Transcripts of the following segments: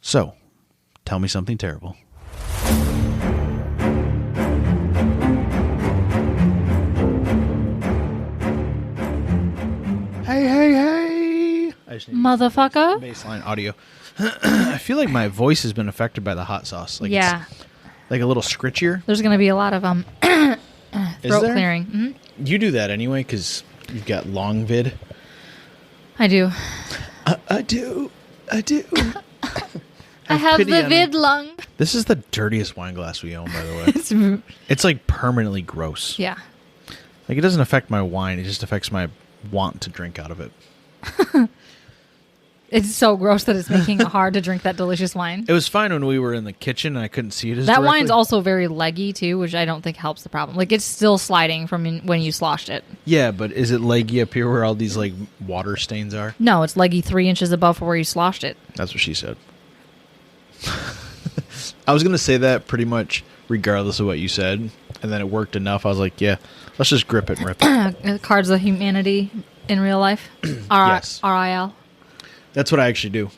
So, tell me something terrible. Hey. I just need Motherfucker. baseline audio. I feel like my voice has been affected by the hot sauce. Like Yeah. It's like a little scritchier. There's going to be a lot of throat there? clearing. Mm-hmm. You do that anyway because you've got long vid. I do. I do. I have pity the on vid lung. This is the dirtiest wine glass we own, by the way. It's like permanently gross. Yeah. Like it doesn't affect my wine. It just affects my want to drink out of it. It's so gross that it's making it hard to drink that delicious wine. It was fine when we were in the kitchen and I couldn't see it as That directly. wine's also very leggy, too, which I don't think helps the problem. Like, it's still sliding from when you sloshed it. Yeah, but is it leggy up here where all these like water stains are? No, it's leggy 3 inches above where you sloshed it. That's what she said. I was going to say that pretty much regardless of what you said, and then it worked enough. I was like, yeah, let's just grip it and rip it. Cards of Humanity in real life. Yes. RIL. That's what I actually do.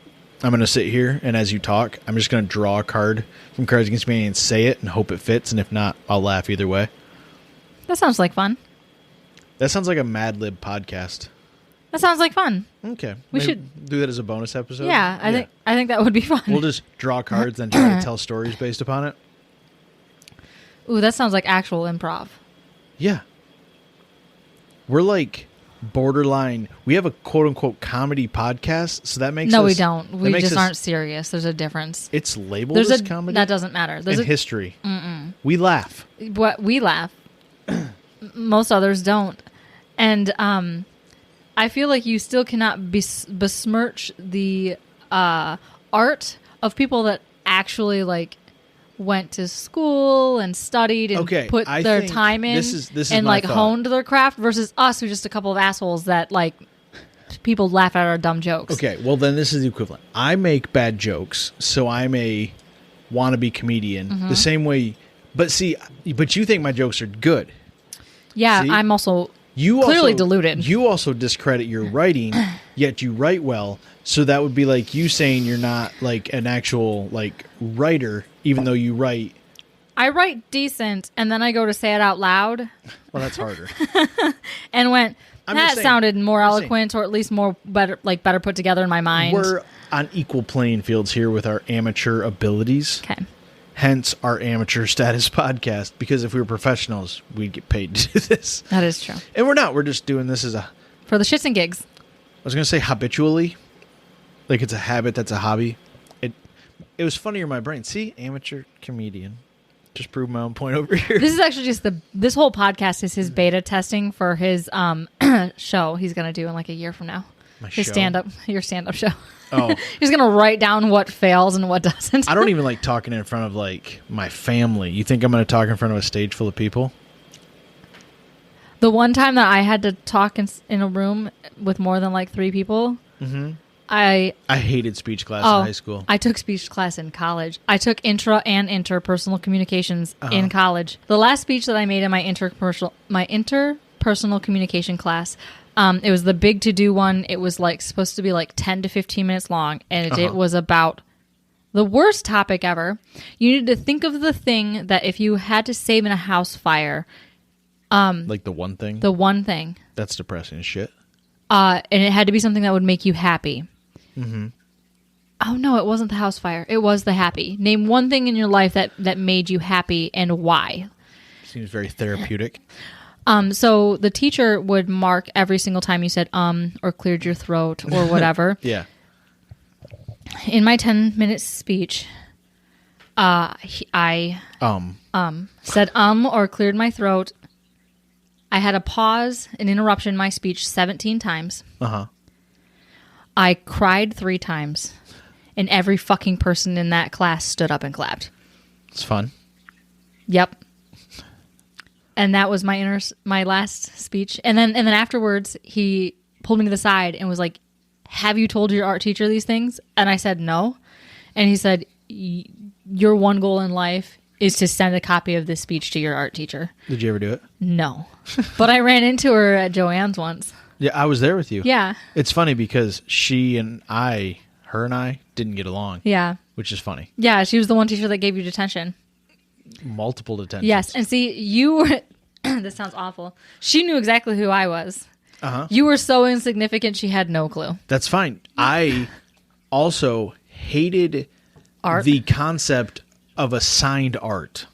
I'm going to sit here, and as you talk, I'm just going to draw a card from Cards Against Humanity and say it and hope it fits, and if not, I'll laugh either way. That sounds like fun. That sounds like a Mad Lib podcast. That sounds like fun. Okay. We Maybe should do that as a bonus episode. Yeah, I think that would be fun. We'll just draw cards and try to tell stories based upon it. Ooh, that sounds like actual improv. Yeah. We're like borderline. We have a quote-unquote comedy podcast, so that makes us... No, we don't. We makes just us- aren't serious. There's a difference. It's labeled There's as a comedy. That doesn't matter. There's in history. We laugh. What we laugh. Most others don't. And I feel like you still cannot besmirch the art of people that actually like went to school and studied and Okay, put I their think time in this is and my like thought. honed their craft versus us who's just a couple of assholes that like people laugh at our dumb jokes. Okay, well then this is the equivalent. I make bad jokes, so I'm a wannabe comedian. Mm-hmm. The same way... But you think my jokes are good. Yeah, See? I'm also You clearly also, deluded. You also discredit your writing, yet you write well. So that would be like you saying you're not like an actual like writer, even though you write. I write decent, and then I go to say it out loud Well, that's harder. and went, I'm that just saying. sounded more I'm saying. eloquent or at least more better put together in my mind. We're on equal playing fields here with our amateur abilities. Okay. Hence our amateur status podcast. Because if we were professionals, we'd get paid to do this. That is true. And we're not. We're just doing this as a... For the shits and gigs. I was going to say habitually. Like it's a habit that's a hobby. It was funnier in my brain. See? Amateur comedian. Just proved my own point over here. This is actually just this whole podcast is his beta testing for his show he's going to do in like a year from now. Your stand-up show. Oh. He's going to write down what fails and what doesn't. I don't even like talking in front of like my family. You think I'm going to talk in front of a stage full of people? The one time that I had to talk in a room with more than like 3 people, I hated speech class in high school. I took speech class in college. I took intra and interpersonal communications in college. The last speech that I made in my interpersonal communication class, it was the big to-do one. It was like supposed to be like 10 to 15 minutes long, and it was about the worst topic ever. You needed to think of the thing that if you had to save in a house fire, like the one thing? the one thing, That's depressing as shit. and it had to be something that would make you happy. Mm-hmm. Oh, no, it wasn't the house fire. It was the happy. Name one thing in your life that made you happy and why. Seems very therapeutic. So the teacher would mark every single time you said or cleared your throat or whatever. Yeah. In my 10-minute speech, I said or cleared my throat. I had a pause, an interruption in my speech 17 times. Uh-huh. I cried 3 times, and every fucking person in that class stood up and clapped. It's fun. Yep. And that was my last speech. And then afterwards, he pulled me to the side and was like, "Have you told your art teacher these things?" And I said, "No." And he said, "Your one goal in life is to send a copy of this speech to your art teacher." Did you ever do it? No. But I ran into her at Joanne's once. Yeah, I was there with you. Yeah. It's funny because her and I didn't get along. Yeah. which is funny. Yeah, she was the one teacher that gave you detention. Multiple detentions. Yes, and see, you were... this sounds awful. She knew exactly who I was. Uh-huh. You were so insignificant, she had no clue. That's fine. I also hated Art? the concept of assigned art.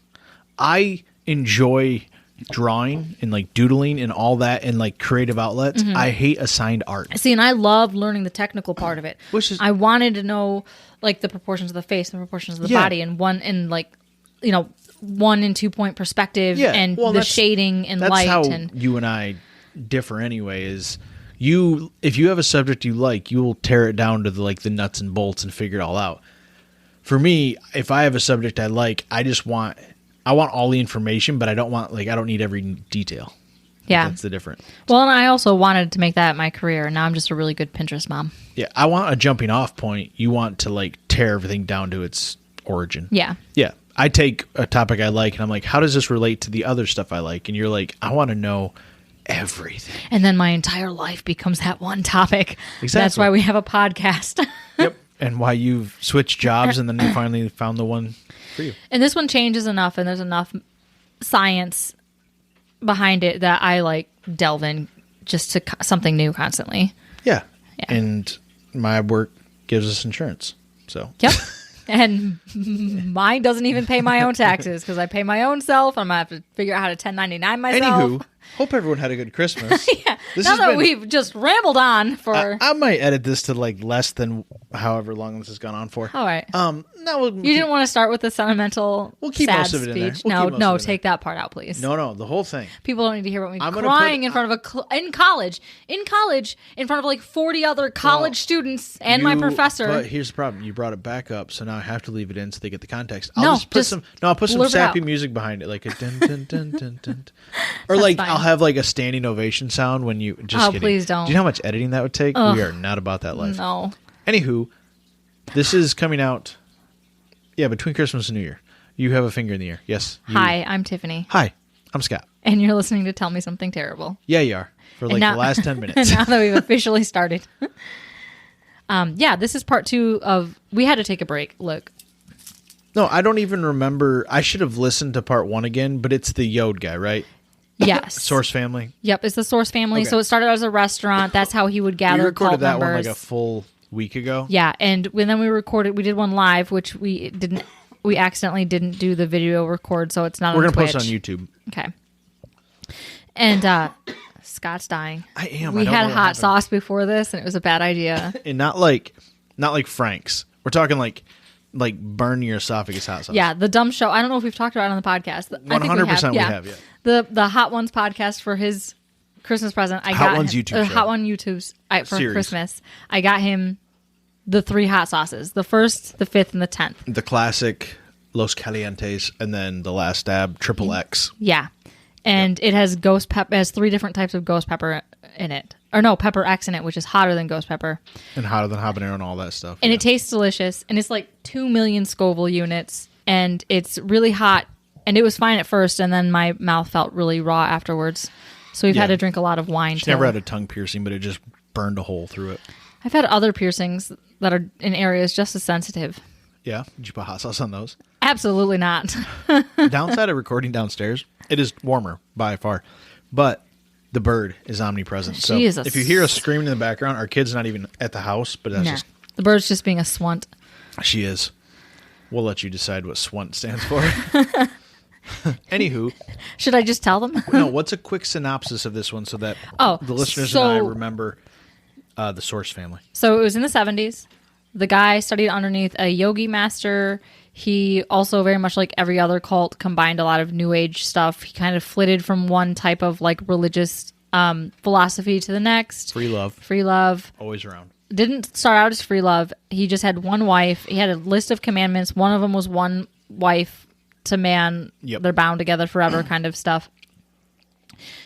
I enjoy drawing and like doodling and all that and like creative outlets. I hate assigned art. See, and I love learning the technical part of it. Which is- I wanted to know like the proportions of the face, the proportions of the Yeah. body, and 1 and 2 point perspective, Yeah, and well, the that's- shading and That's light. how And you and I differ anyway, is if you have a subject you like, you will tear it down to the nuts and bolts and figure it all out. For me, if I have a subject I like, I want all the information, but I don't need every detail. yeah. That's the difference. Well, and I also wanted to make that my career, and now I'm just a really good Pinterest mom. Yeah, I want a jumping off point. You want to like tear everything down to its origin. Yeah. Yeah. I take a topic I like and I'm like, how does this relate to the other stuff I like? And you're like, I want to know everything. And then my entire life becomes that one topic. Exactly. That's why we have a podcast. Yep. And why you've switched jobs and then you finally found the one for you. And this one changes enough, and there's enough science behind it that I like delve in just to something new constantly. Yeah. Yeah. And my work gives us insurance. So. Yep. And mine doesn't even pay my own taxes because I pay my own self. I'm going to have to figure out how to 1099 myself. Anywho, hope everyone had a good Christmas. Yeah. This Now has that been- we've just rambled on for... I might edit this to like less than however long this has gone on for. All right. No, we'll You didn't want to start with the sentimental, We'll keep sad most of it in there. speech. We'll keep most No, of it in take that part out, please. No, the whole thing. People don't need to hear about me I'm gonna crying put- in front of in college, in front of like 40 other college students and my professor. But here's the problem: you brought it back up, so now I have to leave it in so they get the context. No, I'll just put some blurb it sappy out. music behind it, like a dun dun dun dun dun, or like fine. I'll have like a standing ovation sound when you. Just Oh, kidding. please don't. Do you know how much editing that would take? Ugh. We are not about that life. No. Anywho, this is coming out. Yeah, between Christmas and New Year, you have a finger in the air. Yes. you. Hi, I'm Tiffany, Hi, I'm Scott. and you're listening to Tell Me Something Terrible. Yeah, you are for like now- the last 10 minutes. Now that we've officially started. Yeah, this is part 2 of... We had to take a break. Look. No, I don't even remember. I should have listened to part 1 again, but it's the Yod guy, right? Yes. Source family. Yep, it's the Source family. Okay. So it started as a restaurant. That's how he would We gather recorded cult that members. one like a full week ago. Yeah, and then we did one live, which we accidentally didn't do the video record, so it's not We're on gonna Twitch. post on YouTube. Okay. And Scott's dying. I am. We I don't had know what hot happened. sauce before this, and it was a bad idea. And not like Frank's. We're talking like burn your esophagus hot sauce. Yeah, the dumb show. I don't know if we've talked about it on the podcast. I think 100% we Yeah. have, yeah. The Hot Ones podcast for his Christmas present. Hot Ones YouTube show. Hot One YouTube's for Series. Christmas. I got him the 3 hot sauces: the 1st, the 5th, and the 10th. The classic Los Calientes, and then the last stab Triple X. Yeah, and it has ghost pepper. Has 3 different types of ghost pepper in it, or no, pepper X in it, which is hotter than ghost pepper, And hotter than habanero and all that stuff. and it tastes delicious. And it's like 2 million Scoville units, and it's really hot. And it was fine at first, and then my mouth felt really raw afterwards. So we've Yeah. had to drink a lot of wine. She never had a tongue piercing, but it just burned a hole through it. I've had other piercings that are in areas just as sensitive. Yeah. Did you put hot sauce on those? Absolutely not. Downside of recording downstairs, it is warmer by far, but the bird is omnipresent. So She is a if you hear us screaming in the background, our kid's not even at the house, but that's Nah. just The bird's just being a swunt. she is. We'll let you decide what SWANT stands for. Anywho, Should I just tell them? no, what's a quick synopsis of this one so that Oh, the listeners so- and I remember the Source family? So it was in the 70s. The guy studied underneath a yogi master. He also, very much like every other cult, combined a lot of new age stuff. He kind of flitted from one type of like religious philosophy to the next. Free love, Free love. always around. Didn't start out as free love. He just had one wife. He had a list of commandments. One of them was one wife to man. Yep. They're bound together forever kind of stuff.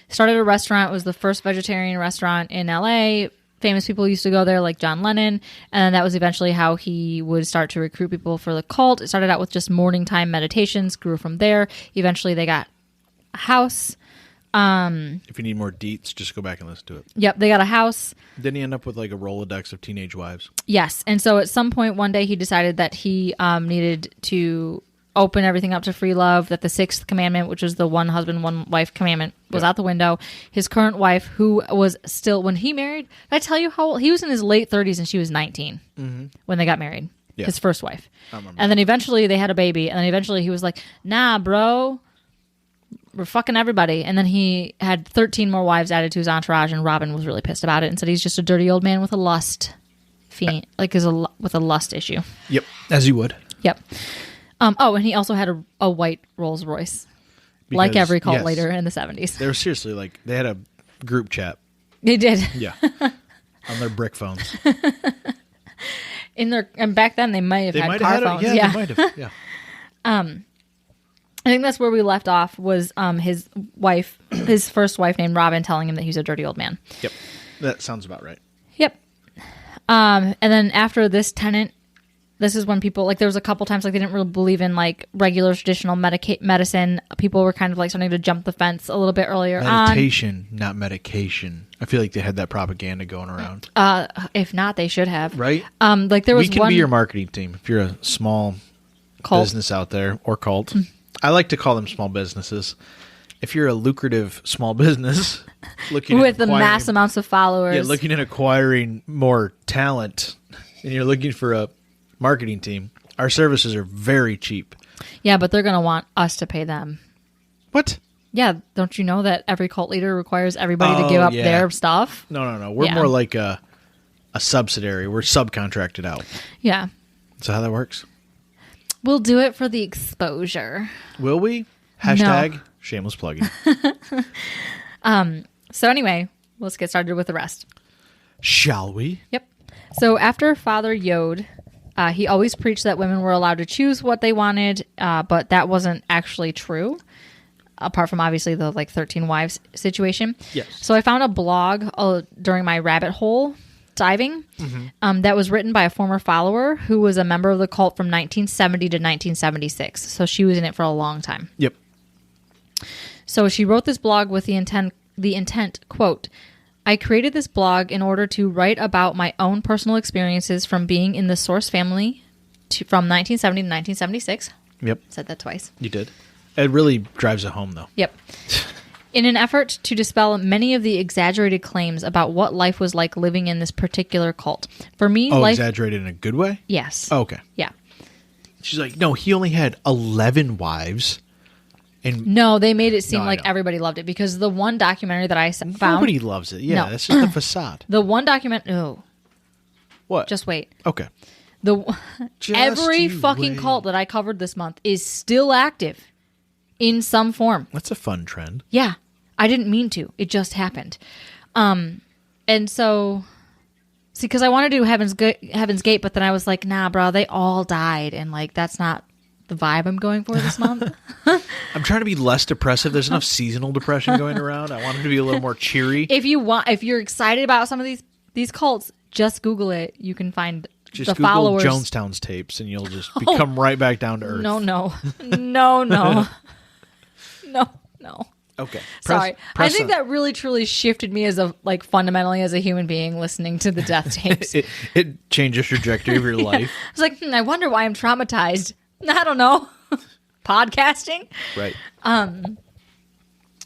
Started a restaurant. It was the first vegetarian restaurant in LA. Famous people used to go there, like John Lennon. And that was eventually how he would start to recruit people for the cult. It started out with just morning time meditations, grew from there. Eventually they got a house. If you need more deets, just go back and listen to it. Yep, they got a house. Didn't he end up with like a Rolodex of teenage wives? Yes, and so at some point one day he decided that he needed to open everything up to free love, that the sixth commandment, which was the one husband, one wife commandment, was out the window. His current wife, who was still, when he married, did I tell you how old? He was in his late 30s and she was 19 when they got married. Yeah. His first wife. And then eventually they had a baby, and then eventually he was like, nah, bro, we're fucking everybody. And then he had 13 more wives added to his entourage, and Robin was really pissed about it and said he's just a dirty old man with a lust fiend, with a lust issue. Yep, as you would. Yep. And he also had a white Rolls Royce, like every cult leader in the 70s. They were seriously like, they had a group chat. They did. Yeah. On their brick phones. And back then they might have had car phones. Yeah, they might have. Yeah. I think that's where we left off, was his wife, his first wife named Robin, telling him that he was a dirty old man. Yep. That sounds about right. Yep. And then after this tenant, this is when people, like, there was a couple times, like, they didn't really believe in, like, regular traditional medicine. People were kind of, like, starting to jump the fence a little bit earlier Meditation, not medication. I feel like they had that propaganda going around. If not, they should have. Right? Like, there was We can be your marketing team if you're a small business out there, or cult. I like to call them small businesses. If you're a lucrative small business looking with the mass amounts of followers, looking at acquiring more talent, and you're looking for a marketing team, our services are very cheap. Yeah, but they're going to want us to pay them. What? Yeah, don't you know that every cult leader requires everybody to give up their stuff? No. We're more like a subsidiary. We're subcontracted out. Yeah. So how that works? We'll do it for the exposure. Will we? Hashtag shameless plugging. So anyway, let's get started with the rest. Shall we? Yep. So after Father Yod, he always preached that women were allowed to choose what they wanted, but that wasn't actually true, apart from obviously the 13 wives situation. Yes. So I found a blog during my rabbit hole diving that was written by a former follower who was a member of the cult from 1970 to 1976. So she was in it for a long time. Yep. So she wrote this blog with the intent, quote, I created this blog in order to write about my own personal experiences from being in the Source family from 1970 to 1976. Yep. Said that twice. You did. It really drives it home, though. Yep. In an effort to dispel many of the exaggerated claims about what life was like living in this particular cult. For me, life... exaggerated in a good way? Yes. Oh, okay. Yeah. She's like, no, he only had 11 wives. And no, they made it seem like everybody loved it, because the one documentary that I found... Nobody loves it. Yeah, that's just a facade. The one document... What? Just wait. Okay. Every fucking cult that I covered this month is still active in some form. That's a fun trend. Yeah. I didn't mean to. It just happened. And so... See, because I wanted to do Heaven's Gate, but then I was like, nah, bro, they all died, and that's not the vibe I'm going for this month. I'm trying to be less depressive. There's enough seasonal depression going around. I want it to be a little more cheery. If you're excited about some of these cults, just Google it. You can find the Google followers. Jonestown's tapes, and you'll just come right back down to earth. No. Okay. Sorry. I think that really truly shifted me as fundamentally as a human being, listening to the death tapes. it changed the trajectory of your life. I was like, I wonder why I'm traumatized. I don't know. Podcasting. Right.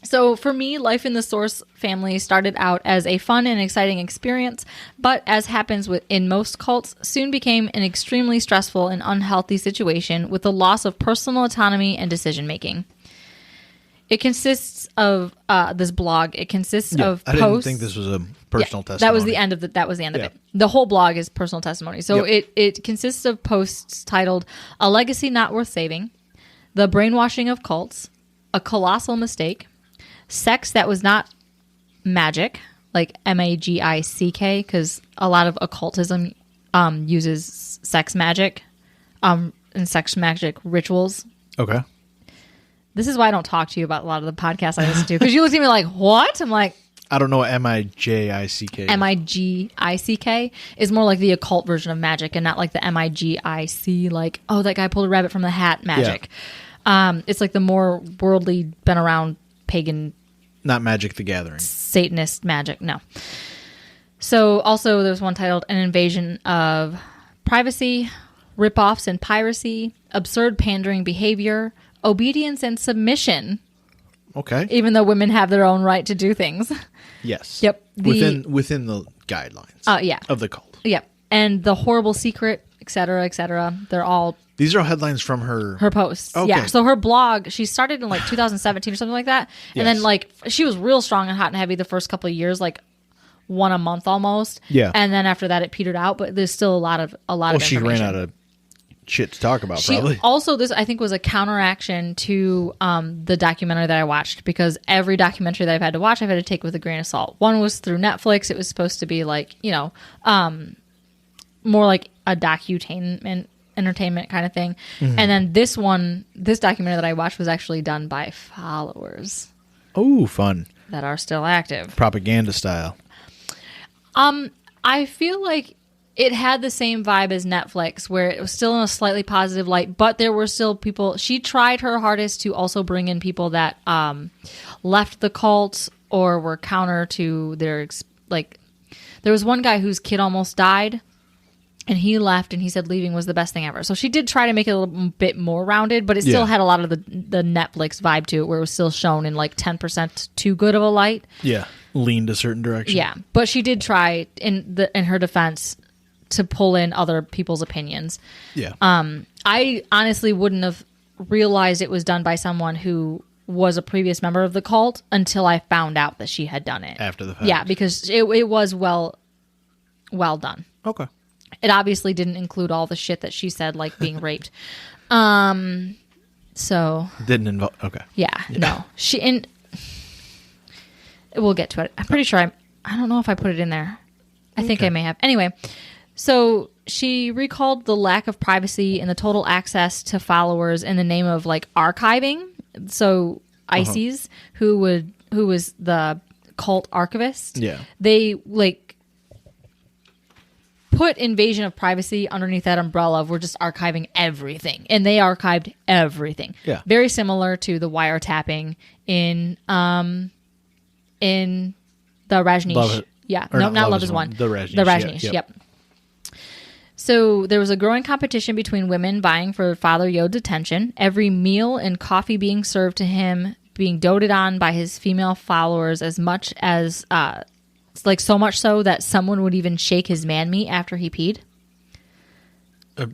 So for me, life in the Source family started out as a fun and exciting experience, but as happens in most cults, soon became an extremely stressful and unhealthy situation with the loss of personal autonomy and decision making. It consists of this blog. It consists of posts. I didn't think this was a personal testimony. That was the end of it. The whole blog is personal testimony. So it consists of posts titled "A Legacy Not Worth Saving," "The Brainwashing of Cults," "A Colossal Mistake," "Sex That Was Not Magic," like MAGICK, because a lot of occultism uses sex magic and sex magic rituals. Okay. This is why I don't talk to you about a lot of the podcasts I listen to, because you look at me like, what? I'm like, I don't know what MIJICK is. MIGICK is more like the occult version of magic, and not like the MIGIC, like, oh, that guy pulled a rabbit from the hat magic. Yeah. It's like the more worldly, been around pagan Not Magic the Gathering. Satanist magic. No. So also there's one titled An Invasion of Privacy, Ripoffs and Piracy, Absurd Pandering Behavior, Obedience and Submission. Okay. Even though women have their own right to do things. Yes. Yep. Within the guidelines. Yeah. Of the cult. Yep. And The Horrible Secret, etc., etc. They're all These are all headlines from her posts. Okay. Yeah. So her blog, she started in like 2017 or something like that. And Yes. then like she was real strong and hot and heavy the first couple of years, like one a month almost. Yeah. And then after that it petered out, but there's still a lot of she information. ran out of shit to talk about, She probably. also, this I think was a counteraction to the documentary that I watched, because every documentary that I've had to watch, I've had to take with a grain of salt. One was through Netflix. It was supposed to be like, more like a docutainment, entertainment kind of thing. Mm-hmm. And then this documentary that I watched was actually done by followers Oh, fun. that are still active. Propaganda style. I feel like it had the same vibe as Netflix, where it was still in a slightly positive light, but there were still people. She tried her hardest to also bring in people that left the cult or were counter to their, like, there was one guy whose kid almost died, and he left, and he said leaving was the best thing ever. So she did try to make it a little bit more rounded, but it still had a lot of the Netflix vibe to it, where it was still shown in like 10% too good of a light. Yeah. Leaned a certain direction. Yeah, but she did try, in her defense, to pull in other people's opinions. Yeah. I honestly wouldn't have realized it was done by someone who was a previous member of the cult until I found out that she had done it. After the fact. Yeah, because it was well done. Okay. It obviously didn't include all the shit that she said, like being raped. So Didn't involve. Okay. yeah, no. We'll get to it. I'm pretty sure I don't know if I put it in there. I think I may have. Anyway, so she recalled the lack of privacy and the total access to followers in the name of like archiving. So ICES, who was the cult archivist, they like put invasion of privacy underneath that umbrella of we're just archiving everything, and they archived everything. Yeah, very similar to the wiretapping in the Rajneesh. Not Love is One. The Rajneesh. The Rajneesh, yep. So there was a growing competition between women vying for Father Yode's attention. Every meal and coffee being served to him being doted on by his female followers, as much as, like so much so that someone would even shake his man meat after he peed.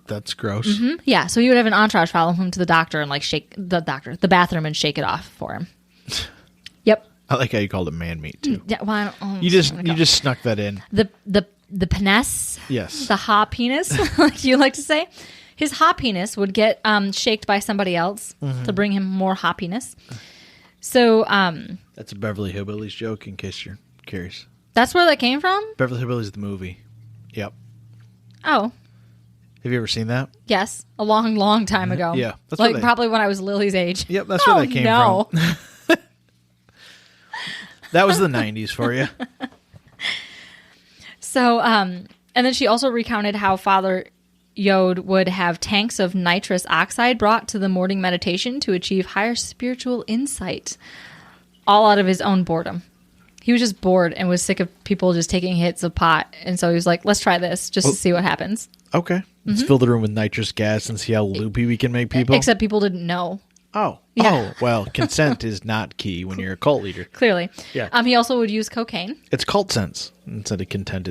That's gross. Mm-hmm. Yeah, so he would have an entourage follow him to the doctor and like shake the bathroom and shake it off for him. Yep. I like how you called it man meat too. Yeah, well, you just snuck that in. The penis. Yes. The ha penis, like you like to say. His ha penis would get shaked by somebody else to bring him more happiness. So that's a Beverly Hillbillies joke, in case you're curious. That's where that came from? Beverly Hillbillies, the movie. Yep. Oh. Have you ever seen that? Yes, a long, long time ago. Yeah, that's like probably when I was Lily's age. Yep, that's where that came from. That was the 90s for you. So, and then she also recounted how Father Yode would have tanks of nitrous oxide brought to the morning meditation to achieve higher spiritual insight, all out of his own boredom. He was just bored and was sick of people just taking hits of pot, and so he was like, let's try this just to see what happens. Okay. Let's fill the room with nitrous gas and see how loopy we can make people. Except people didn't know. Oh. Yeah. Oh, well, consent is not key when you're a cult leader. Clearly. Yeah. He also would use cocaine. It's cult sense instead of consent.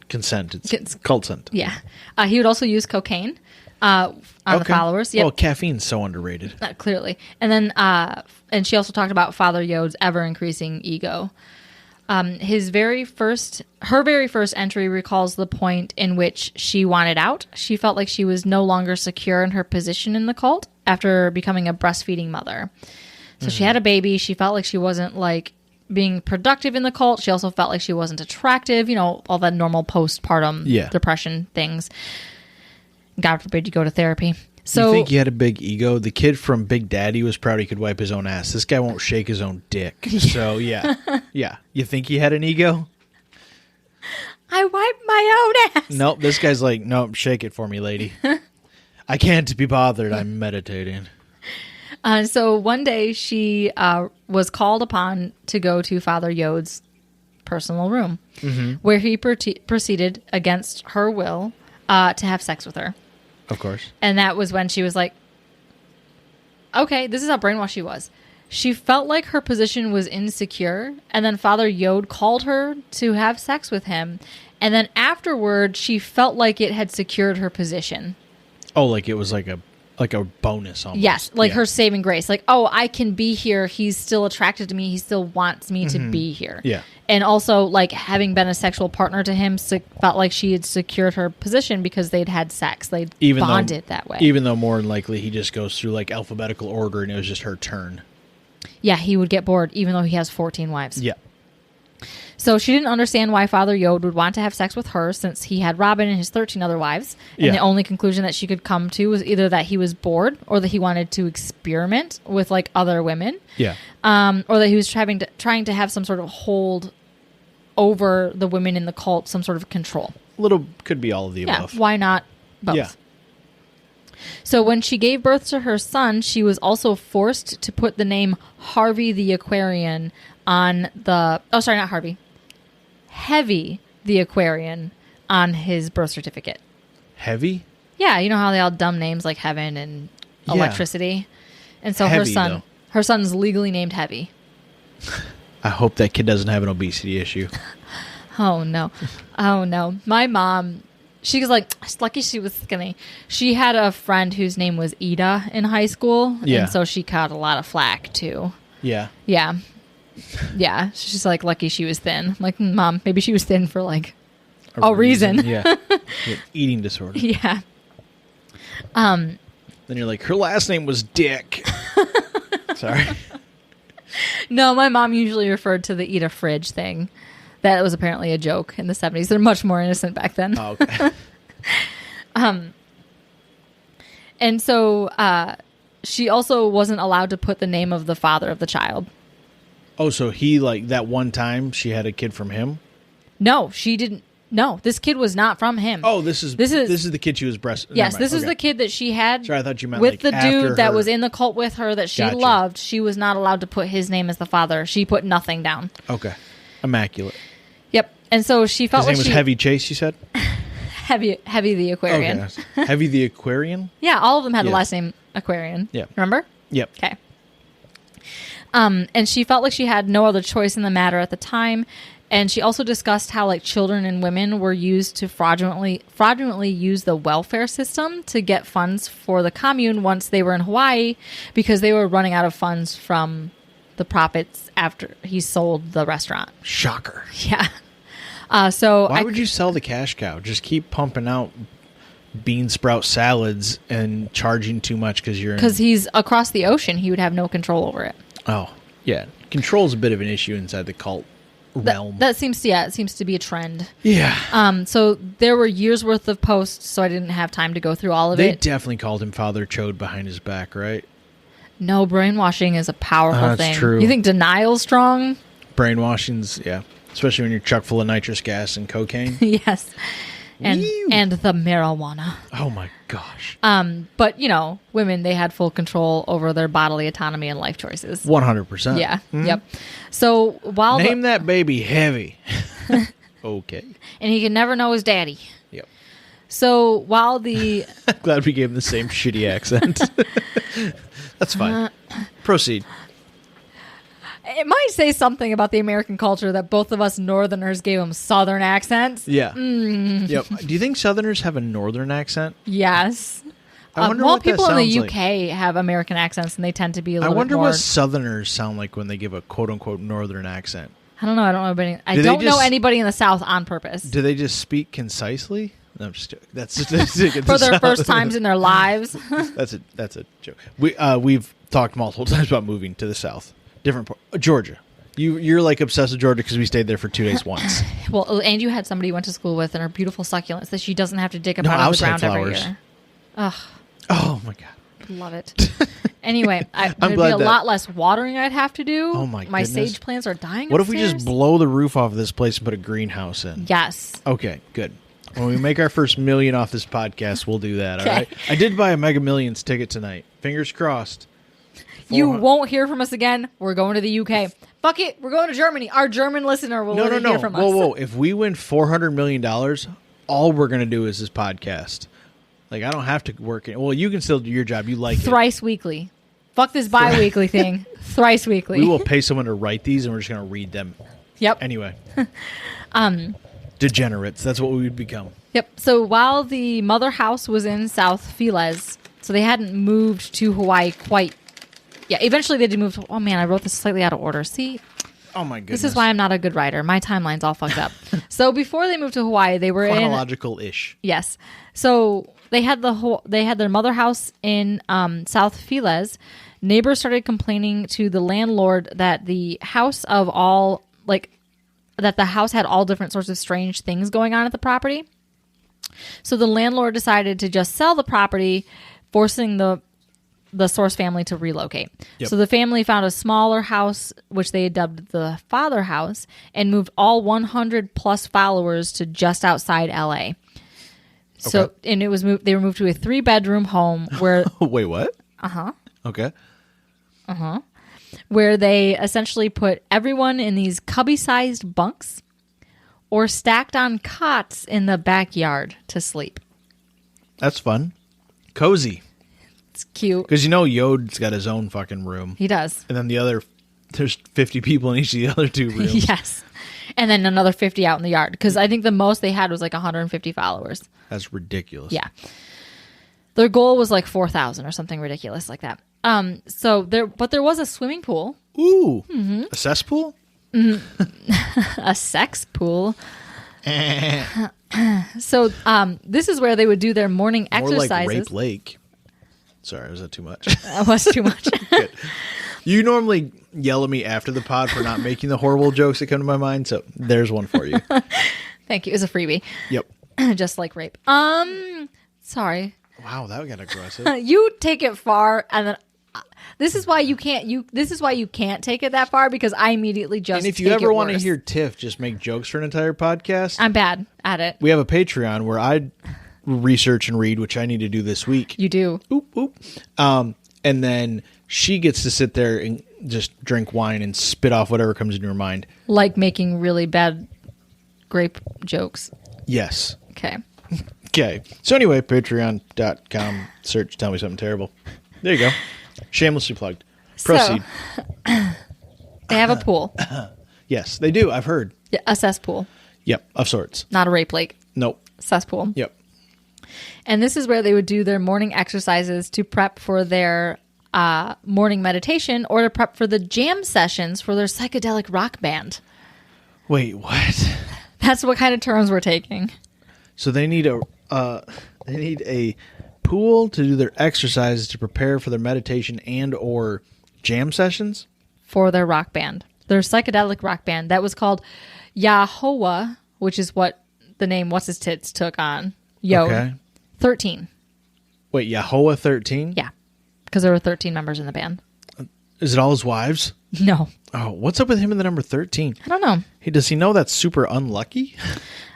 It's cult scent. Yeah. He would also use cocaine on the followers. Yep. Well, caffeine's so underrated. Clearly. And then, and she also talked about Father Yode's ever-increasing ego. Her very first entry recalls the point in which she wanted out. She felt like she was no longer secure in her position in the cult after becoming a breastfeeding mother. So she had a baby. She felt like she wasn't like being productive in the cult. She also felt like she wasn't attractive, all that normal postpartum depression things. God forbid you go to therapy. So, you think he had a big ego? The kid from Big Daddy was proud he could wipe his own ass. This guy won't shake his own dick. So, yeah. Yeah. You think he had an ego? I wipe my own ass. Nope. This guy's like, nope, shake it for me, lady. I can't be bothered. I'm meditating. So one day she was called upon to go to Father Yode's personal room, where he proceeded against her will to have sex with her. Of course. And that was when she was like, okay, this is how brainwashed she was. She felt like her position was insecure, and then Father Yode called her to have sex with him. And then afterward, she felt like it had secured her position. Oh, like it was like a bonus almost. Yes, like her saving grace. Like, oh, I can be here. He's still attracted to me. He still wants me to be here. Yeah. And also, like, having been a sexual partner to him, felt like she had secured her position because they'd had sex. They'd bonded that way. Even though more than likely he just goes through, like, alphabetical order and it was just her turn. Yeah, he would get bored, even though he has 14 wives. Yeah. So she didn't understand why Father Yode would want to have sex with her since he had Robin and his 13 other wives. And the only conclusion that she could come to was either that he was bored or that he wanted to experiment with, like, other women. Yeah. Or that he was trying to have some sort of hold over the women in the cult, some sort of control. Could be all of the above. Yeah, why not both? Yeah. So when she gave birth to her son, she was also forced to put the name Harvey the Aquarian on the... Oh, sorry, not Harvey. Heavy the Aquarian on his birth certificate. Heavy? Yeah, you know how they all dumb names like Heaven and Electricity? And so Heavy, her son's legally named Heavy. I hope that kid doesn't have an obesity issue. Oh, no. Oh, no. My mom... She was like, lucky she was skinny. She had a friend whose name was Ida in high school. Yeah. And so she caught a lot of flack, too. Yeah. Yeah. Yeah. She's like, lucky she was thin. I'm like, Mom, maybe she was thin for, like, a reason. Yeah. Eating disorder. Yeah. Then you're like, her last name was Dick. Sorry. No, my mom usually referred to the Ida fridge thing. That was apparently a joke in the 70s. They're much more innocent back then. Oh, okay. And so she also wasn't allowed to put the name of the father of the child. Oh, so he, like, that one time she had a kid from him? No, she didn't. No, this kid was not from him. Oh, this is the kid she was breast. Yes, this is the kid that she had. Sorry, I thought you meant with like the dude that was in the cult with her that she Gotcha. loved. She was not allowed to put his name as the father. She put nothing down. Okay, immaculate. Yep, and so she felt His name was Heavy Chase. You said Heavy the Aquarian. Okay. Heavy the Aquarian. Yeah, all of them had the Yes. last name Aquarian. Yeah, remember? Yep. Okay. And she felt like she had no other choice in the matter at the time. And she also discussed how, like, children and women were used to fraudulently use the welfare system to get funds for the commune once they were in Hawaii because they were running out of funds from the profits after he sold the restaurant. Shocker. Yeah. So why would you sell the cash cow? Just keep pumping out bean sprout salads and charging too much because he's across the ocean. He would have no control over it. Oh, yeah. Control's a bit of an issue inside the cult realm. That seems to be a trend. Yeah. So there were years worth of posts, so I didn't have time to go through all of it. They definitely called him Father Chode behind his back, right? No, brainwashing is a powerful thing. That's true. You think denial's strong? Brainwashing's, yeah. Especially when you're chock full of nitrous gas and cocaine. Yes. And Whew. and the marijuana. Oh my gosh. But, you know, women, they had full control over their bodily autonomy and life choices. 100%. Yeah. Yep. So while Name that baby Heavy. Okay. And he can never know his daddy. Yep. So while the Glad we gave him the same shitty accent. That's fine. Proceed. it might say something about the American culture that both of us Northerners gave him Southern accents. Yeah. Yep. Do you think Southerners have a Northern accent? Yes. I wonder well, what that people in the sounds UK have American accents, and they tend to be a I little bit wonder more... what Southerners sound like when they give a quote-unquote Northern accent. I don't know. I don't Do they know just- anybody in the South on purpose. Do they just speak concisely? No, I'm just joking. That's For their first times in their lives. That's a joke. We've talked multiple times about moving to the South, different part, Georgia. You're like obsessed with Georgia because we stayed there for 2 days once. Well, and you had somebody you went to school with and her beautiful succulents that she doesn't have to dig up No, out I of was the ground every flowers. year. Ugh, Oh my god. love it. Anyway, there'd be glad a that- lot less watering I'd have to do. Oh my My goodness. sage plants are dying. What if we just upstairs. blow the roof off of this place and put a greenhouse in? Yes. Okay, good. When we make our first million off this podcast, we'll do that. Okay. All right. I did buy a Mega Millions ticket tonight. Fingers crossed. You won't hear from us again. We're going to the UK. Fuck it. We're going to Germany. Our German listener will hear from us. Whoa. If we win $400 million, all we're going to do is this podcast. Like, I don't have to work. Well, you can still do your job. You like Thrice weekly. Fuck this bi-weekly thing. Thrice weekly. We will pay someone to write these, and we're just going to read them. Yep. Anyway. Degenerates. That's what we would become. Yep. So while the mother house was in South Feliz, so they hadn't moved to Hawaii quite. Yeah, eventually they did move to. Oh man, I wrote this slightly out of order. See? Oh my goodness. This is why I'm not a good writer. My timeline's all fucked up. So before they moved to Hawaii, they were chronological-ish. Yes. So they had their mother house in South Feliz. Neighbors started complaining to the landlord that the house had all different sorts of strange things going on at the property. So the landlord decided to just sell the property, forcing the Source family to relocate. Yep. So the family found a smaller house, which they dubbed the father house, and moved all 100 plus followers to just outside LA. So, Okay. and they were moved to a 3-bedroom home where, Wait, what? Okay. where they essentially put everyone in these cubby-sized bunks or stacked on cots in the backyard to sleep. That's fun. Cozy. It's cute. Because Yod's got his own fucking room. He does. And then there's 50 people in each of the other 2 rooms. Yes. And then another 50 out in the yard. Because I think the most they had was like 150 followers. That's ridiculous. Yeah. Their goal was like 4,000 or something ridiculous like that. But there was a swimming pool. Ooh. Mm-hmm. A cesspool? A sex pool. So this is where they would do their morning exercises. More like Rape Lake. Sorry, was that too much? That was too much. Good. You normally yell at me after the pod for not making the horrible jokes that come to my mind, so there's one for you. Thank you. It's a freebie. Yep. Just like rape. Sorry. Wow, that got aggressive. You take it far, and then this is why you can't. This is why you can't take it that far, because I immediately just. And if you ever want to hear Tiff just make jokes for an entire podcast, I'm bad at it. we have a Patreon where I research and read, which I need to do this week. You do. Oop, oop. And then she gets to sit there and just drink wine and spit off whatever comes into her mind. Like making really bad grape jokes. Yes. Okay. Okay. So anyway, patreon.com, search Tell Me Something Terrible. There you go. Shamelessly plugged. Proceed. So, they have a pool. Yes, they do. I've heard. A cesspool. Yep, of sorts. Not a rape lake. Nope. Cesspool. Yep. And this is where they would do their morning exercises to prep for their morning meditation or to prep for the jam sessions for their psychedelic rock band. Wait, what? That's what kind of turns we're taking. So they need a pool to do their exercises to prepare for their meditation and or jam sessions? For their rock band. Their psychedelic rock band that was called Yahweh, which is what the name What's His Tits took on. Okay. 13. Wait, Yahweh 13? Yeah. Because there were 13 members in the band. Is it all his wives? No. Oh, what's up with him and the number 13? I don't know. Does he know that's super unlucky?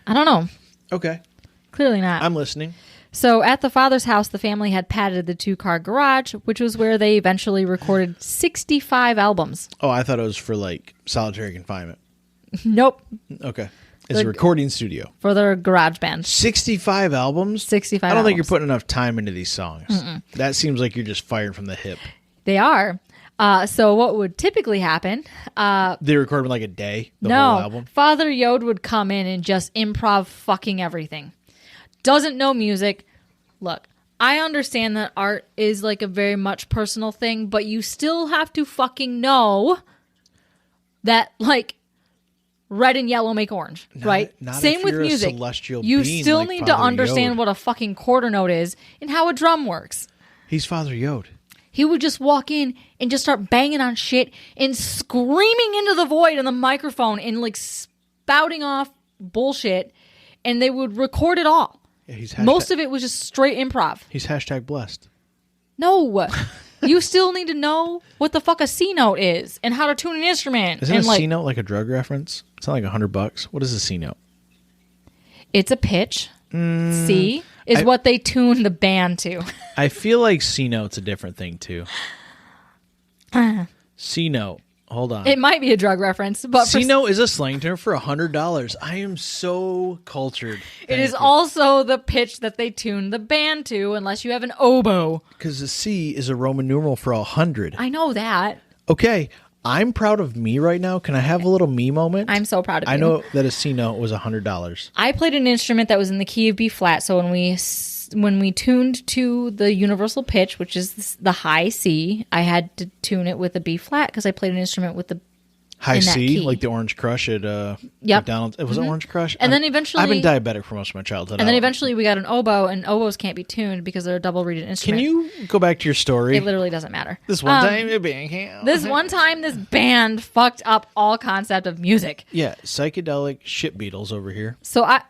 I don't know. Okay. Clearly not. I'm listening. So at the father's house, the family had padded the 2-car garage, which was where they eventually recorded 65 albums. Oh, I thought it was for like solitary confinement. Nope. Okay. It's a recording studio. For their garage band. 65 albums? 65 I don't think you're albums. putting enough time into these songs. That seems like you're just fired from the hip. They are. So what would typically happen? They record in like a day, the whole album? Father Yod would come in and just improv fucking everything. Doesn't know music. Look, I understand that art is like a very much personal thing, but you still have to fucking know that like red and yellow make orange, right? Not Same if with you're a music. celestial You being still like need to Father understand Yod. what a fucking quarter note is and how a drum works. He's Father Yod. He would just walk in and just start banging on shit and screaming into the void on the microphone and like spouting off bullshit, and they would record it all. Yeah, Most of it was just straight improv. He's hashtag blessed. No. You still need to know what the fuck a C note is and how to tune an instrument. Isn't and a like, C note like a drug reference? It's not like $100. What is a C note? it's a pitch. C is what they tune the band to. I feel like C note's a different thing too. C-note. Hold on. It might be a drug reference, but C-note is a slang term for $100. I am so cultured. it is also the pitch that they tune the band to, unless you have an oboe. Because the C is a Roman numeral for 100. I know that. Okay, I'm proud of me right now. Can I have a little me moment? I'm so proud of you. I know that a C-note was $100. I played an instrument that was in the key of B flat, so when we tuned to the universal pitch, which is the high C, I had to tune it with a B flat because I played an instrument with the High C, key. like the Orange Crush at Yep. McDonald's. It was Orange Crush. And then eventually, I've been diabetic for most of my childhood. and then eventually we got an oboe, and oboes can't be tuned because they're a double reeded Can instrument. you go back to your story? It literally doesn't matter. This one time, This one time, this band fucked up all concept of music. yeah, psychedelic shit Beatles over here. So like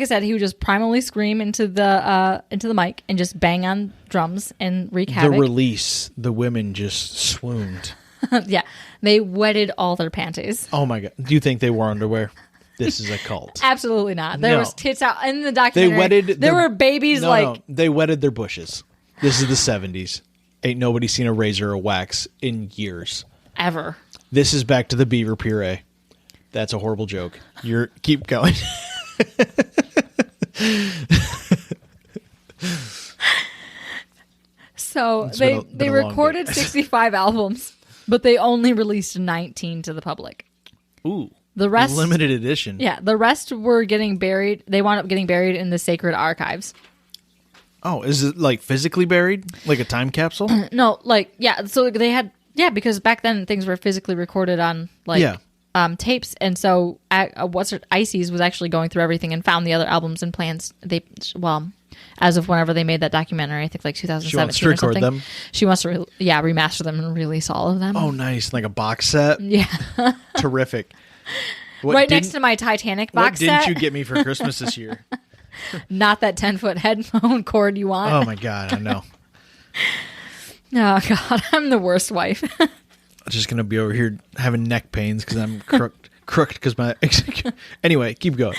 I said, he would just primally scream into the mic and just bang on drums and wreak havoc. The release, the women just swooned. Yeah, they wetted all their panties. Oh my god! Do you think they wore underwear? This is a cult. Absolutely not. There No. was tits out in the documentary. They wetted. There were babies No, they wetted their bushes. This is the 70s. Ain't nobody seen a razor or wax in years. ever. This is back to the beaver puree. That's a horrible joke. Keep going. So been they a long recorded day. 65 albums, but they only released 19 to the public. Ooh. The rest, Limited edition. yeah, the rest were getting buried. They wound up getting buried in the sacred archives. Oh, is it like physically buried? Like a time capsule? No, like, yeah, so they had, yeah, because back then things were physically recorded on, like, Yeah. Tapes. And so Ices was actually going through everything and found the other albums and plans. As of whenever they made that documentary, I think like 2017 She wants to or record something. them? She wants to, remaster them and release all of them. Oh, nice. Like a box set? Yeah. Terrific. What Right didn't- next to my Titanic What box didn't set. you get me for Christmas this year? Not that 10-foot headphone cord you want. Oh, my God. I know. Oh, God. I'm the worst wife. I'm just going to be over here having neck pains because I'm crooked because my... Anyway, keep going.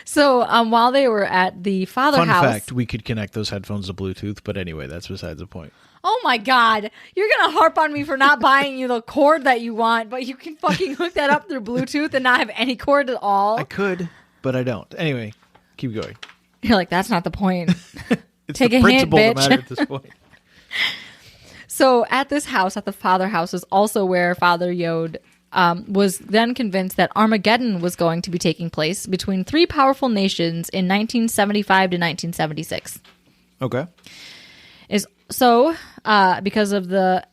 So while they were at the father Fun house... fact, we could connect those headphones to Bluetooth, but anyway, that's besides the point. Oh, my God. You're going to harp on me for not buying you the cord that you want, but you can fucking hook that up through Bluetooth and not have any cord at all. I could, but I don't. Anyway, keep going. You're like, that's not the point. It's Take the a hint, principle that bitch. matters at this point. So at this house, at the father house, was also where Father Yod was then convinced that Armageddon was going to be taking place between three powerful nations in 1975 to 1976. Okay. Because of the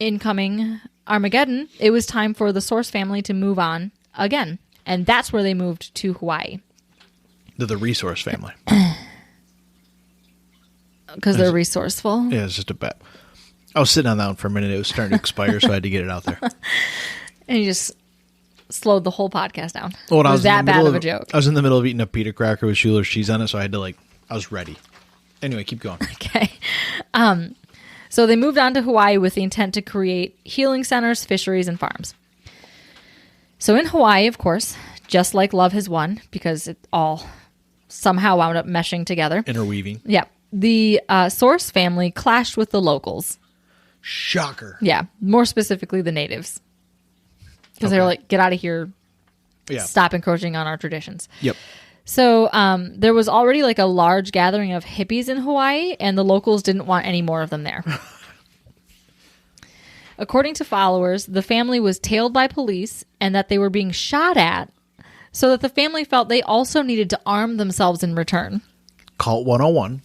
incoming Armageddon, it was time for the Source family to move on again. And that's where they moved to Hawaii. The resource family. Because they're resourceful. Yeah, it's just a bet. I was sitting on that one for a minute. It was starting to expire, so I had to get it out there. And you just slowed the whole podcast down. Well, it I was in the that bad middle of a joke. I was in the middle of eating a pita cracker with Schuler's cheese on it, so I had to I was ready. Anyway, keep going. Okay. So they moved on to Hawaii with the intent to create healing centers, fisheries, and farms. So in Hawaii, of course, just like Love Has Won, because it all somehow wound up meshing together. Interweaving. Yep. The Source family clashed with the locals. Shocker. Yeah. More specifically, the natives. Because they were like, get out of here. Yeah. Stop encroaching on our traditions. Yep. So there was already like a large gathering of hippies in Hawaii, and the locals didn't want any more of them there. According to followers, the family was tailed by police and that they were being shot at, so that the family felt they also needed to arm themselves in return. Cult 101.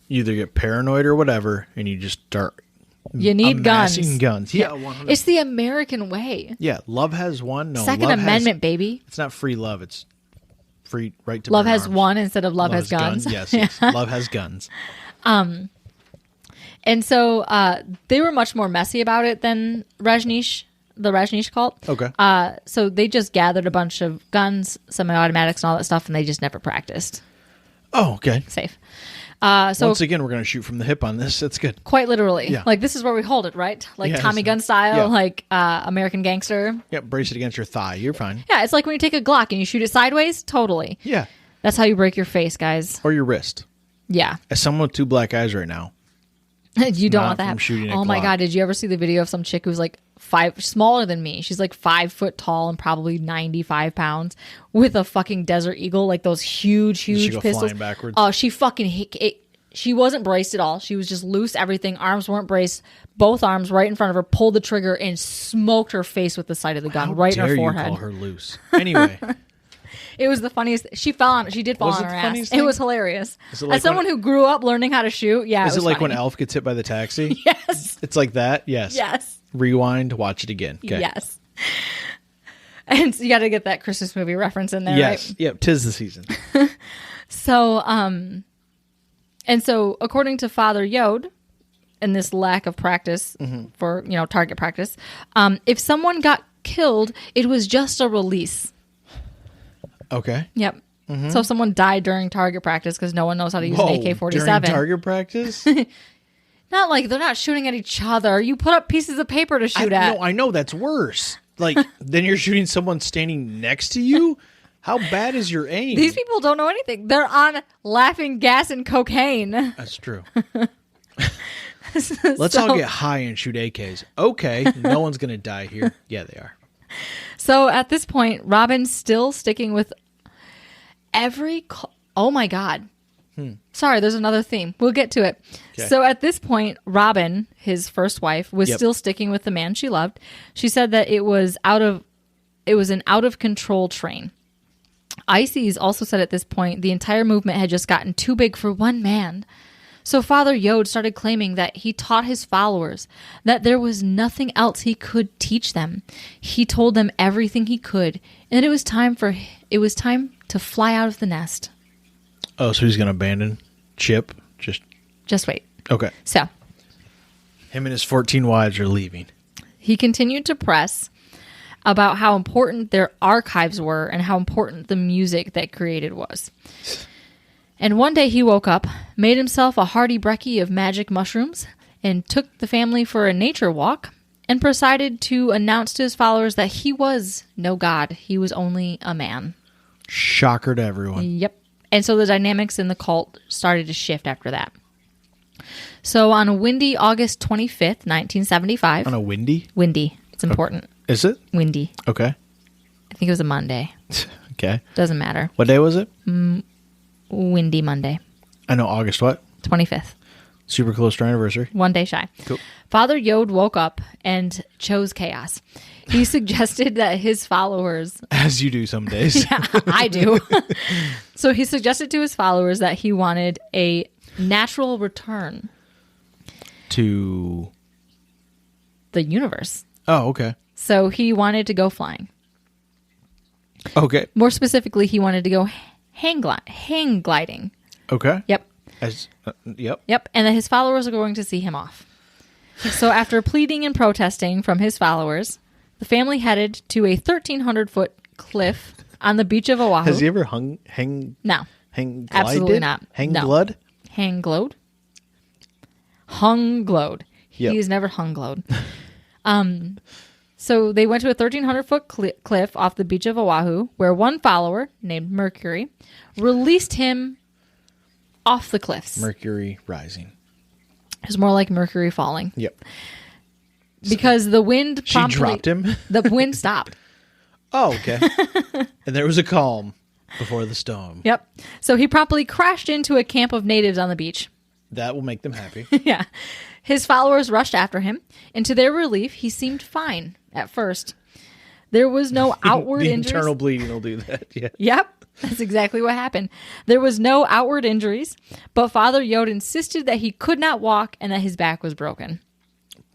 You either get paranoid or whatever, and you just start You need amassing guns. guns. Yeah, 100. It's the American way. Yeah, love has won. No, Second love Amendment, baby. It's not free love. It's free right to Love bear has arms. won instead of love has guns. Yes, yes. Love has guns. And so they were much more messy about it than the Rajneesh cult. Okay. So they just gathered a bunch of guns, semi-automatics, and all that stuff, and they just never practiced. Oh, okay. Safe. So Once again, we're going to shoot from the hip on this. That's good. quite literally, Yeah. like this is where we hold it, right? Like Yes. Tommy Gun style, Yeah. like American Gangster. Yeah, brace it against your thigh. You're fine. Yeah, it's like when you take a Glock and you shoot it sideways. Totally. Yeah. That's how you break your face, guys. Or your wrist. Yeah. As someone with two black eyes right now, You don't Not want that. from shooting a Oh my Glock. God. Did you ever see the video of some chick who's like smaller than me? She's like 5 foot tall and probably 95 pounds with a fucking Desert Eagle, like those huge she go pistols. flying backwards? Oh, she fucking hit it. She wasn't braced at all. She was just loose, everything. Arms weren't braced. Both arms right in front of her, pulled the trigger and smoked her face with the sight of the gun How right in dare her you forehead. call her loose? Anyway, It was the funniest. She fell on. She did fall Was on it her the ass. funniest It thing? was hilarious. Is it like As someone who grew up learning how to shoot, yeah, is it it was like when funny. Alf gets hit by the taxi? Yes. It's like that? Yes. Yes. Rewind, watch it again. Okay. Yes. And so you got to get that Christmas movie reference in there, Yes. right? Yep. Tis the season. So, and so according to Father Yod, and this lack of practice for, target practice, if someone got killed, it was just a release. Okay. Yep. So if someone died during target practice because no one knows how to use an AK-47. During target practice? Not like they're not shooting at each other. You put up pieces of paper to shoot at. No, I know that's worse. Like, then you're shooting someone standing next to you? How bad is your aim? These people don't know anything. They're on laughing gas and cocaine. That's true. Let's all get high and shoot AKs. Okay, no one's going to die here. Yeah, they are. So at this point, Robin's still sticking with oh my God. Sorry, there's another theme. We'll get to it. Okay. So at this point, Robin, his first wife, was Yep. still sticking with the man she loved. She said that it was an out of control train. Ices also said at this point the entire movement had just gotten too big for one man. So Father Yod started claiming that he taught his followers that there was nothing else he could teach them. He told them everything he could, and it was time to fly out of the nest. Oh, so he's going to abandon ship? Just wait. Okay. So Him and his 14 wives are leaving. he continued to press about how important their archives were and how important the music they created was. And one day he woke up, made himself a hearty brekkie of magic mushrooms, and took the family for a nature walk, and proceeded to announce to his followers that he was no god. He was only a man. Shocker to everyone. Yep. And so the dynamics in the cult started to shift after that. So on a windy August 25th, 1975. On a windy? Windy. It's important. Is it? Windy. Okay. I think it was a Monday. Okay. Doesn't matter. What day was it? Windy Monday. I know, August what? 25th. Super close to our anniversary. One day shy. Cool. Father Yod woke up and chose chaos. He suggested that his followers... As you do some days. Yeah, I do. So he suggested to his followers that he wanted a natural return To... the universe. Oh, okay. So he wanted to go flying. Okay. More specifically, he wanted to go hang gliding. Okay. Yep. Yep. Yep. And that his followers are going to see him off. So after pleading and protesting from his followers, the family headed to a 1,300-foot cliff on the beach of Oahu. Has he ever hang No. glided? Absolutely not. Hang No. glud? Hang glowed? Hung glowed. Yep. He's never hung glowed. So they went to a 1,300-foot cliff off the beach of Oahu, where one follower, named Mercury, released him off the cliffs. Mercury rising. It was more like Mercury falling. Yep. Because the wind She promptly... dropped him? The wind stopped. Oh, okay. And there was a calm before the storm. Yep. So he promptly crashed into a camp of natives on the beach. That will make them happy. Yeah. His followers rushed after him, and to their relief, he seemed fine at first. There was no outward The injuries. internal bleeding will do that. Yeah. Yep. That's exactly what happened. There was no outward injuries, but Father Yod insisted that he could not walk and that his back was broken.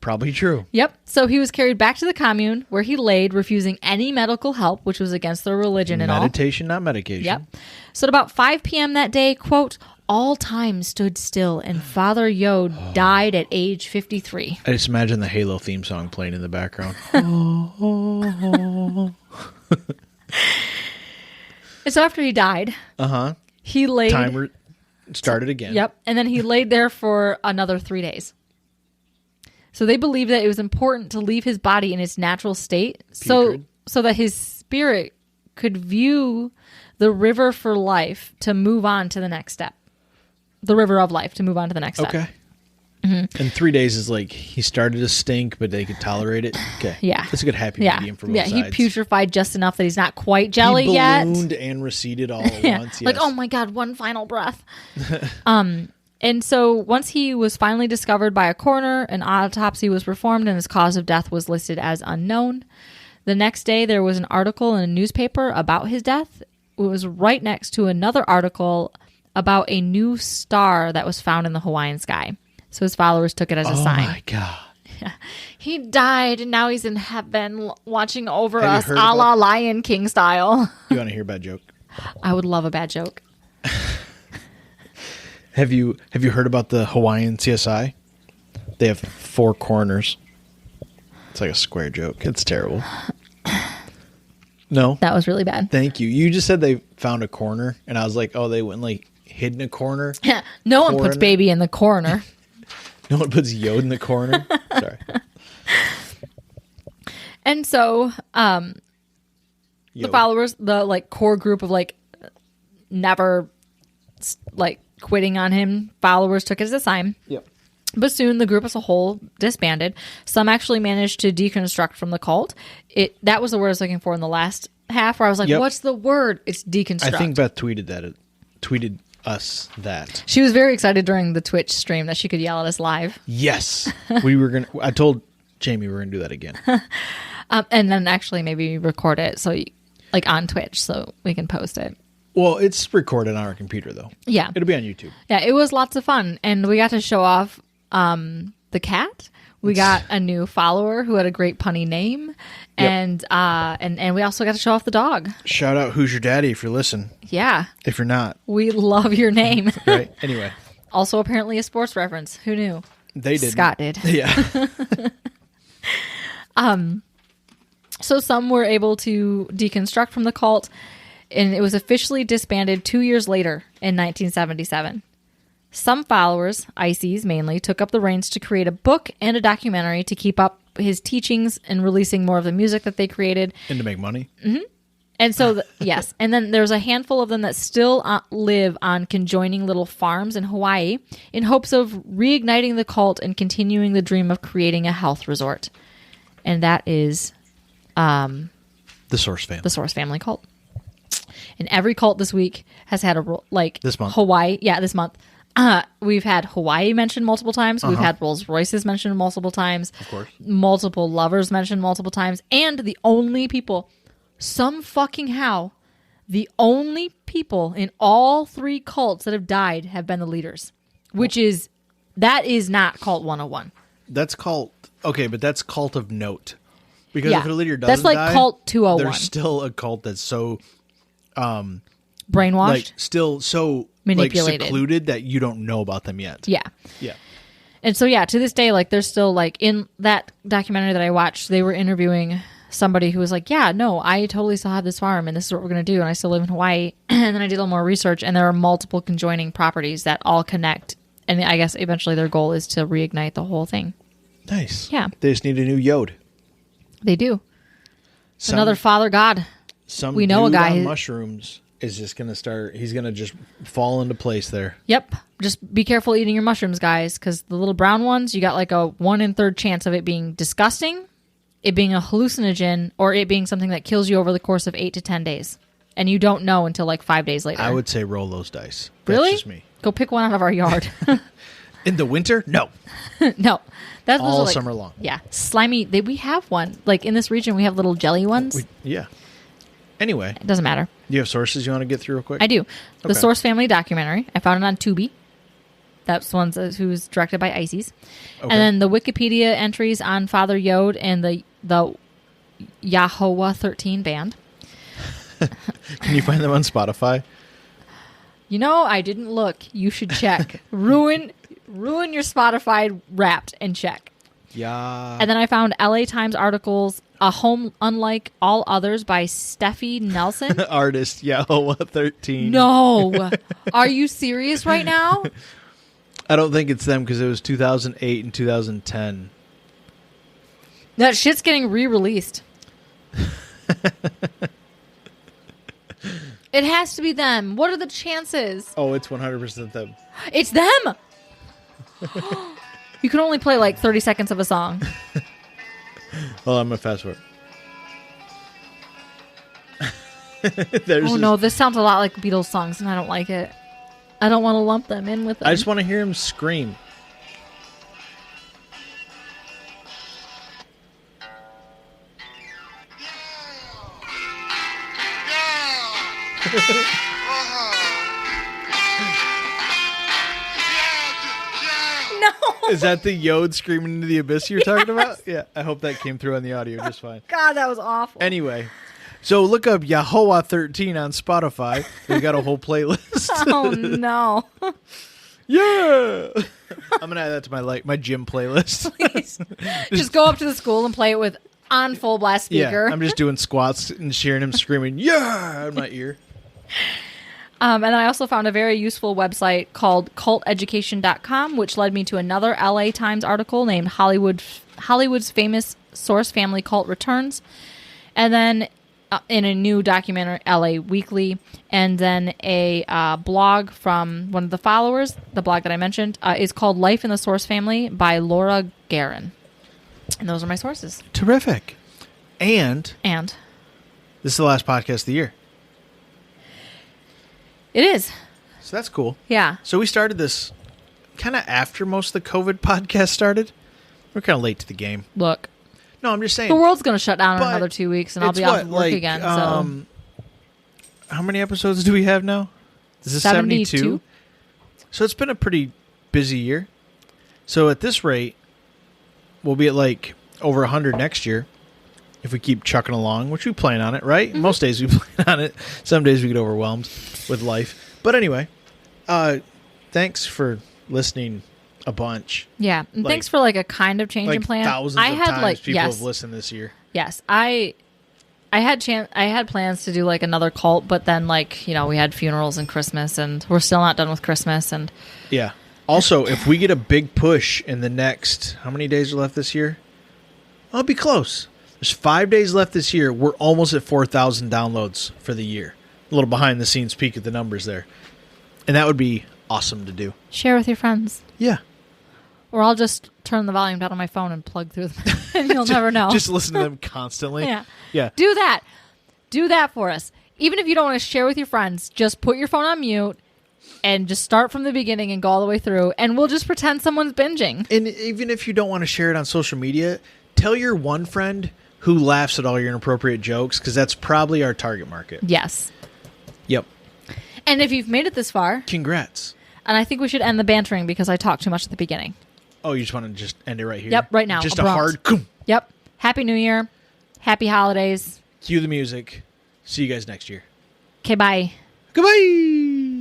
Probably true. Yep. So he was carried back to the commune where he laid, refusing any medical help, which was against their religion and all. Meditation, not medication. Yep. So at about 5 p.m. that day, quote, all time stood still and Father Yod died at age 53. I just imagine the Halo theme song playing in the background. And so after he died, he laid... Timer started again. Yep. And then he laid there for another 3 days. So they believed that it was important to leave his body in its natural state so that his spirit could view the river for life to move on to the next step. The river of life to move on to the next step. Okay. And 3 days is like he started to stink, but they could tolerate it. Okay. Yeah. That's a good happy Yeah. medium for both Yeah. sides. He putrefied just enough that he's not quite jelly he yet. ballooned and receded all at Yeah. once. Like, Yes. oh my God, one final breath. And so once he was finally discovered by a coroner, an autopsy was performed and his cause of death was listed as unknown. The next day, there was an article in a newspaper about his death. It was right next to another article about a new star that was found in the Hawaiian sky. So his followers took it as a sign. Oh my God. He died and now he's in heaven watching over Have you us heard a la about- Lion King style. You want to hear a bad joke? I would love a bad joke. Have you heard about the Hawaiian CSI? They have 4 coroners. It's like a square joke. It's terrible. No? That was really bad. Thank you. You just said they found a corner, and I was like, oh, they went like hid in a corner. No one puts Coroner? baby in the coroner. No one puts Yod in the corner. Sorry. And so the Yod. followers, the like core group of like never like quitting on him followers took it as a sign. Yep. But soon the group as a whole disbanded. Some actually managed to deconstruct from the cult. That was the word I was looking for in the last half where I was like, Yep. what's the word? It's deconstruct. I think Beth tweeted that. Tweeted us that. She was very excited during the Twitch stream that she could yell at us live. Yes. I told Jamie we were going to do that again. And then actually maybe record it like on Twitch so we can post it. Well, it's recorded on our computer, though. Yeah. It'll be on YouTube. Yeah, it was lots of fun. And we got to show off the cat. We got a new follower who had a great punny name. Yep. And we also got to show off the dog. Shout out Who's Your Daddy if you're listening. Yeah. If you're not. We love your name. Right? Anyway. Also apparently a sports reference. Who knew? They did. Scott did. Yeah. So some were able to deconstruct from the cult, and it was officially disbanded 2 years later in 1977. Some followers, ICs mainly, took up the reins to create a book and a documentary to keep up his teachings and releasing more of the music that they created. And to make money. And so, yes. And then there's a handful of them that still live on conjoining little farms in Hawaii in hopes of reigniting the cult and continuing the dream of creating a health resort. And that is The Source family. the Source family cult. And every cult this week has had This month. Hawaii. Yeah, this month. We've had Hawaii mentioned multiple times. We've had Rolls Royces mentioned multiple times. Of course. Multiple lovers mentioned multiple times. And the only people, some fucking how, the only people in all 3 cults that have died have been the leaders. That is not Cult 101. That's cult. Okay, but that's cult of note. Because Yeah. if a leader doesn't That's like die, cult 201. there's still a cult that's so Brainwashed? like still so Manipulated. like secluded that you don't know about them yet. Yeah. Yeah. And so, yeah, to this day, like, there's still, like, in that documentary that I watched, they were interviewing somebody who was like, yeah, no, I totally still have this farm, and this is what we're going to do, and I still live in Hawaii. And then I did a little more research, and there are multiple conjoining properties that all connect. And I guess eventually their goal is to reignite the whole thing. Nice. Yeah. They just need a new Yod. They do. Some, Another father god. some we know a dude guy on who- mushrooms is just going to start. He's going to just fall into place there. Yep. Just be careful eating your mushrooms, guys, because the little brown ones, you got like a 1 in 3 chance of it being disgusting, it being a hallucinogen, or it being something that kills you over the course of 8 to 10 days. And you don't know until like 5 days later. I would say roll those dice. That's Really? just me. Go pick one out of our yard. In the winter? No. No. That's All like, summer long. Yeah. Slimy. We have one. Like in this region, we have little jelly ones. Yeah. Anyway, It doesn't matter. do you have sources you want to get through real quick? I do. The Okay. Source Family documentary. I found it on Tubi. That's one who's directed by Ices. Okay. And then the Wikipedia entries on Father Yod and the Yahweh 13 band. Can you find them on Spotify? You know, I didn't look. You should check. ruin your Spotify Wrapped and check. Yeah. And then I found LA Times articles, A Home Unlike All Others by Steffi Nelson. Artist Yahweh 13. No. Are you serious right now? I don't think it's them because it was 2008 and 2010. That shit's getting re-released. It has to be them. What are the chances? Oh, it's 100% them. It's them. You can only play like 30 seconds of a song. Well, I'm going to fast forward. Oh, no, this sounds a lot like Beatles songs, and I don't like it. I don't want to lump them in with them. I just want to hear him scream. No. Is that the Yod screaming into the abyss you're talking about? Yeah, I hope that came through on the audio just fine. God, that was awful. Anyway, so look up Yahoah 13 on Spotify. We got a whole playlist. Oh, no. Yeah. I'm going to add that to my gym playlist. Please. Just go up to the school and play it with on full blast speaker. Yeah, I'm just doing squats and hearing him screaming, yeah, in my ear. And I also found a very useful website called culteducation.com, which led me to another LA Times article named Hollywood's Famous Source Family Cult Returns. And then in a new documentary, LA Weekly, and then a blog from one of the followers. The blog that I mentioned is called Life in the Source Family by Laura Guerin. And those are my sources. Terrific. And this is the last podcast of the year. It is. So that's cool. Yeah. So we started this kind of after most of the COVID podcast started. We're kind of late to the game. Look. No, I'm just saying. The world's going to shut down in another 2 weeks, and I'll be off work again. So. How many episodes do we have now? This is 72? So it's been a pretty busy year. So at this rate, we'll be at like over 100 next year if we keep chucking along, which we plan on it, right? Mm-hmm. Most days we plan on it. Some days we get overwhelmed with life. But anyway, thanks for listening a bunch. Yeah, and thanks for like a kind of change in plan. Thousands of times people have listened this year. Yes, I had plans to do like another cult, but then like, you know, we had funerals and Christmas, and we're still not done with Christmas. And yeah. Also, if we get a big push in the next, how many days are left this year? I'll be close. There's 5 days left this year. We're almost at 4,000 downloads for the year. A little behind the scenes peek at the numbers there. And that would be awesome to do. Share with your friends. Yeah. Or I'll just turn the volume down on my phone and plug through them, and you'll never know. Just listen to them constantly. Yeah. Yeah. Do that. Do that for us. Even if you don't want to share with your friends, just put your phone on mute and just start from the beginning and go all the way through, and we'll just pretend someone's binging. And even if you don't want to share it on social media, tell your one friend who laughs at all your inappropriate jokes, because that's probably our target market. Yes. Yep. And if you've made it this far... Congrats. And I think we should end the bantering because I talked too much at the beginning. Oh, you just want to just end it right here? Yep, right now. Just a hard... Yep. Happy New Year. Happy holidays. Cue the music. See you guys next year. Okay, bye. Goodbye!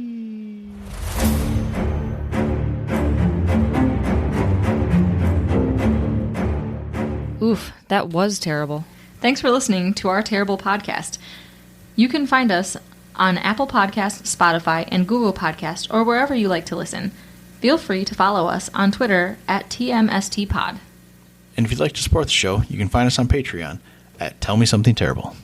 Oof, that was terrible. Thanks for listening to our terrible podcast. You can find us on Apple Podcasts, Spotify, and Google Podcasts, or wherever you like to listen. Feel free to follow us on Twitter at TMSTPod. And if you'd like to support the show, you can find us on Patreon at Tell Me Something Terrible.